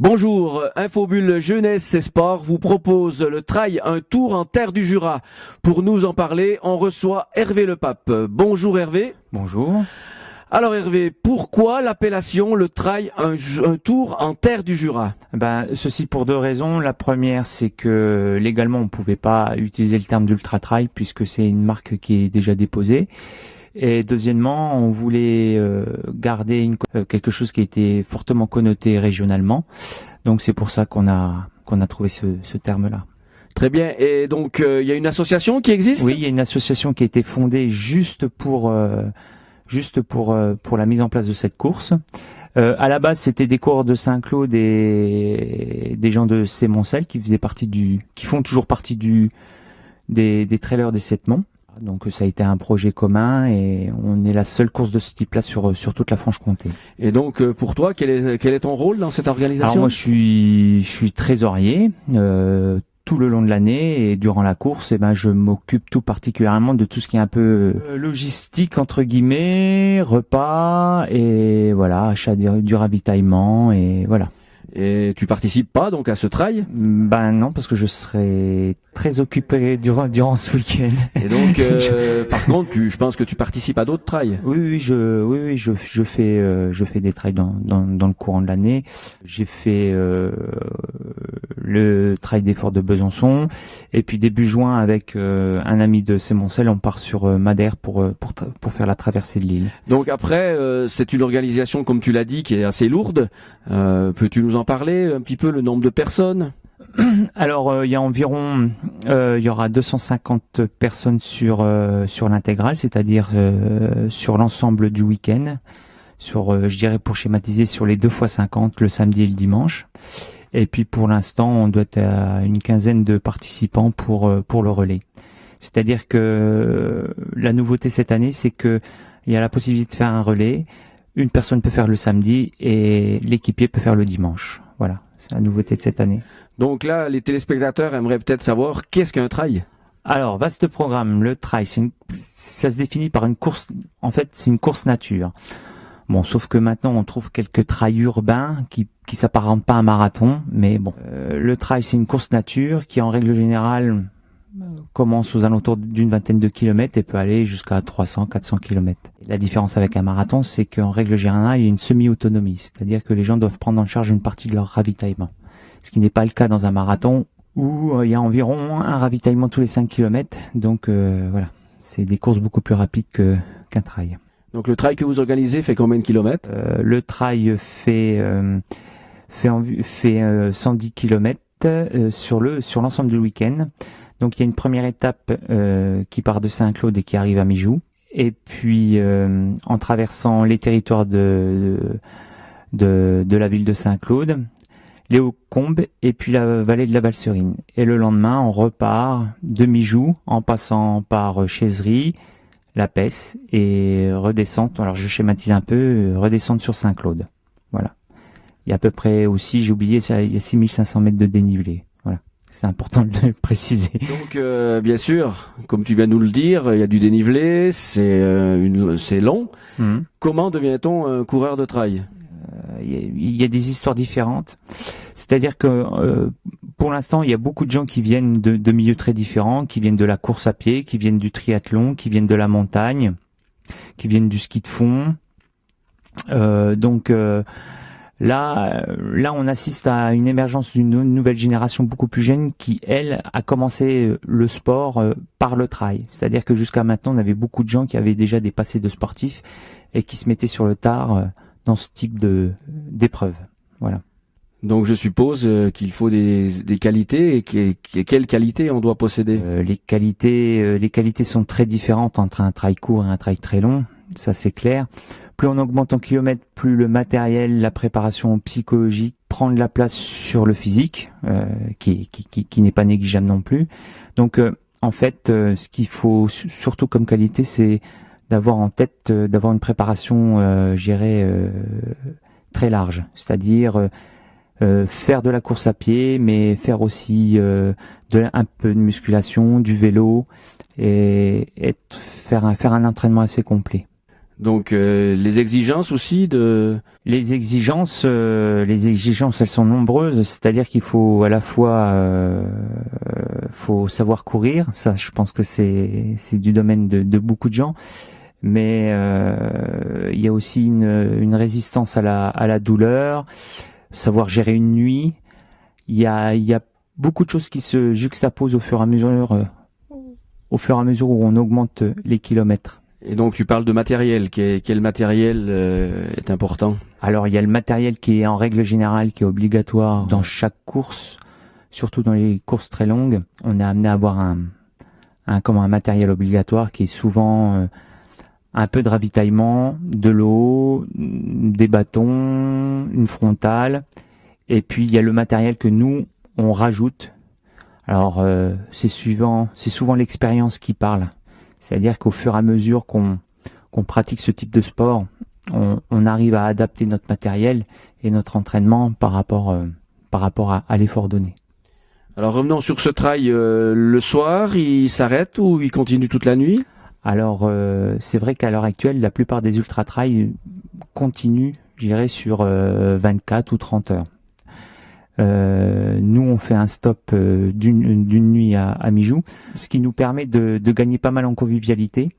Bonjour, Infobulle Jeunesse et Sport vous propose le trail Un Tour en Terre du Jura. Pour nous en parler, on reçoit Hervé Lepape. Bonjour Hervé. Bonjour. Alors Hervé, pourquoi l'appellation le trail un Tour en Terre du Jura? Ceci pour deux raisons. La première, c'est que légalement on ne pouvait pas utiliser le terme d'ultra trail puisque c'est une marque qui est déjà déposée. Et deuxièmement, on voulait garder quelque chose qui était fortement connoté régionalement. Donc c'est pour ça qu'on a trouvé ce terme-là. Très bien. Et donc il y a une association qui existe? Oui, il y a une association qui a été fondée juste pour la mise en place de cette course. À la base, c'était des coureurs de Saint-Claude et des gens de Sémoncel qui font toujours partie des trailers des Sept-Monts. Donc ça a été un projet commun et on est la seule course de ce type-là sur toute la Franche-Comté. Et donc pour toi, quel est ton rôle dans cette organisation? Alors moi je suis trésorier tout le long de l'année et durant la course, je m'occupe tout particulièrement de tout ce qui est un peu logistique entre guillemets, repas et voilà, achat du ravitaillement et voilà. Et tu participes pas donc à ce trail? Non, parce que je serai très occupé durant ce week-end. Et donc, par contre, je pense que tu participes à d'autres trails. Oui, je fais des trails dans le courant de l'année. J'ai fait le trail des Forts de Besançon, et puis début juin avec un ami de Sémoncel, on part sur Madère pour faire la traversée de l'île. Donc après, c'est une organisation comme tu l'as dit qui est assez lourde. Peux-tu nous en parler un petit peu, le nombre de personnes? Alors il y aura 250 personnes sur l'intégrale, c'est-à-dire sur l'ensemble du week-end, je dirais pour schématiser sur les 2 fois 50 le samedi et le dimanche. Et puis pour l'instant, on doit être à une quinzaine de participants pour le relais. C'est-à-dire que la nouveauté cette année, c'est que il y a la possibilité de faire un relais. Une personne peut faire le samedi et l'équipier peut faire le dimanche. Voilà, c'est la nouveauté de cette année. Donc là, les téléspectateurs aimeraient peut-être savoir qu'est-ce qu'un trail? Alors, vaste programme. Le trail, ça se définit par une course. En fait, c'est une course nature. Bon, sauf que maintenant, on trouve quelques trails urbains qui s'apparentent pas à un marathon. Mais bon, le trail, c'est une course nature qui, en règle générale, commence aux alentours d'une vingtaine de kilomètres et peut aller jusqu'à 300-400 kilomètres. La différence avec un marathon, c'est qu'en règle générale, il y a une semi-autonomie. C'est-à-dire que les gens doivent prendre en charge une partie de leur ravitaillement. Ce qui n'est pas le cas dans un marathon où il y a environ un ravitaillement tous les 5 kilomètres. Donc voilà, c'est des courses beaucoup plus rapides qu'un trail. Donc le trail que vous organisez fait combien de kilomètres? Le trail fait 110 kilomètres sur l'ensemble du week-end. Donc il y a une première étape qui part de Saint-Claude et qui arrive à Mijoux. Et puis en traversant les territoires de la ville de Saint-Claude, les Hauts-Combes et puis la vallée de la Valserine. Et le lendemain, on repart de Mijoux en passant par Chaiserie, La Pesse et redescendre. Alors je schématise un peu, redescendre sur Saint-Claude. Voilà. Il y a à peu près aussi, j'ai oublié, il y a 6500 mètres de dénivelé. Voilà. C'est important de le préciser. Donc bien sûr, comme tu viens de nous le dire, il y a du dénivelé, c'est long. Comment devient-on un coureur de trail? Il y a des histoires différentes. C'est-à-dire que pour l'instant, il y a beaucoup de gens qui viennent de milieux très différents, qui viennent de la course à pied, qui viennent du triathlon, qui viennent de la montagne, qui viennent du ski de fond. Là, on assiste à une émergence d'une nouvelle génération beaucoup plus jeune qui, elle, a commencé le sport par le trail. C'est-à-dire que jusqu'à maintenant, on avait beaucoup de gens qui avaient déjà des passés de sportifs et qui se mettaient sur le tard dans ce type d'épreuve. Voilà. Donc je suppose qu'il faut des qualités et quelles qualités on doit posséder? Les qualités sont très différentes entre un trail court et un trail très long, ça c'est clair. Plus on augmente en kilomètres, plus le matériel, la préparation psychologique prend de la place sur le physique, qui n'est pas négligeable non plus. Donc en fait, ce qu'il faut surtout comme qualité, c'est d'avoir en tête, d'avoir une préparation, très large, c'est-à-dire faire de la course à pied, mais faire aussi un peu de musculation, du vélo et faire un entraînement assez complet. Donc les exigences aussi de... Les exigences, elles sont nombreuses. C'est-à-dire qu'il faut à la fois, faut savoir courir. Ça, je pense que c'est du domaine de beaucoup de gens. Mais il y a aussi une résistance à la douleur, savoir gérer une nuit. Il y a beaucoup de choses qui se juxtaposent au fur et à mesure où on augmente les kilomètres. Et donc tu parles de matériel. Quel matériel est important? Alors il y a le matériel qui est en règle générale qui est obligatoire dans chaque course, surtout dans les courses très longues. On est amené à avoir un matériel obligatoire qui est souvent un peu de ravitaillement, de l'eau, des bâtons, une frontale. Et puis il y a le matériel que nous on rajoute. Alors c'est souvent l'expérience qui parle. C'est-à-dire qu'au fur et à mesure qu'on pratique ce type de sport, on arrive à adapter notre matériel et notre entraînement par rapport à l'effort donné. Alors revenons sur ce trail. Le soir, il s'arrête ou il continue toute la nuit? Alors c'est vrai qu'à l'heure actuelle, la plupart des ultra-trails continuent, je dirais, sur 24 ou 30 heures. Nous on fait un stop d'une nuit à Mijou, ce qui nous permet de gagner pas mal en convivialité.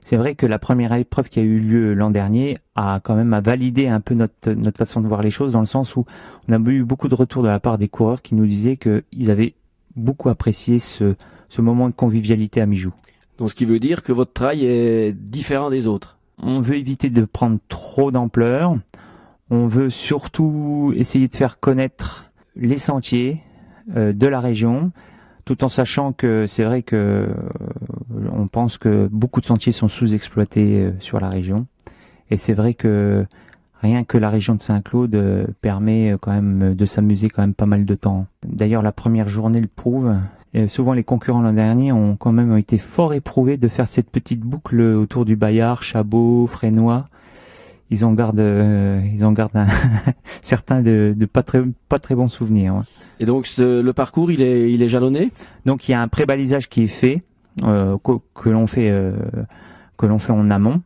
C'est vrai que la première épreuve qui a eu lieu l'an dernier a quand même validé un peu notre façon de voir les choses, dans le sens où on a eu beaucoup de retours de la part des coureurs qui nous disaient qu'ils avaient beaucoup apprécié ce moment de convivialité à Mijou. Donc ce qui veut dire que votre trail est différent des autres. On veut éviter de prendre trop d'ampleur. On veut surtout essayer de faire connaître les sentiers de la région, tout en sachant que c'est vrai que on pense que beaucoup de sentiers sont sous-exploités sur la région. Et c'est vrai que rien que la région de Saint-Claude permet quand même de s'amuser quand même pas mal de temps. D'ailleurs, la première journée le prouve. Et souvent, les concurrents l'an dernier ont quand même été fort éprouvés de faire cette petite boucle autour du Bayard, Chabot, Fresnois. Ils en gardent certains de pas très bons souvenirs. Ouais. Et donc le parcours, il est jalonné? Donc il y a un pré-balisage qui est fait, que l'on fait en amont.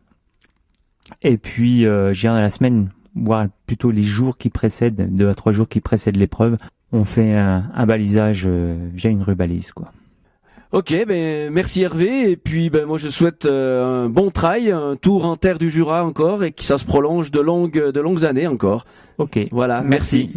Et puis je dirais la semaine, voire plutôt les jours qui précèdent, 2 à 3 jours qui précèdent l'épreuve, on fait un balisage via une rubalise, quoi. Ok, merci Hervé, et puis moi je souhaite un bon trail, un tour en terre du Jura encore, et que ça se prolonge de longues années encore. Ok, voilà, merci.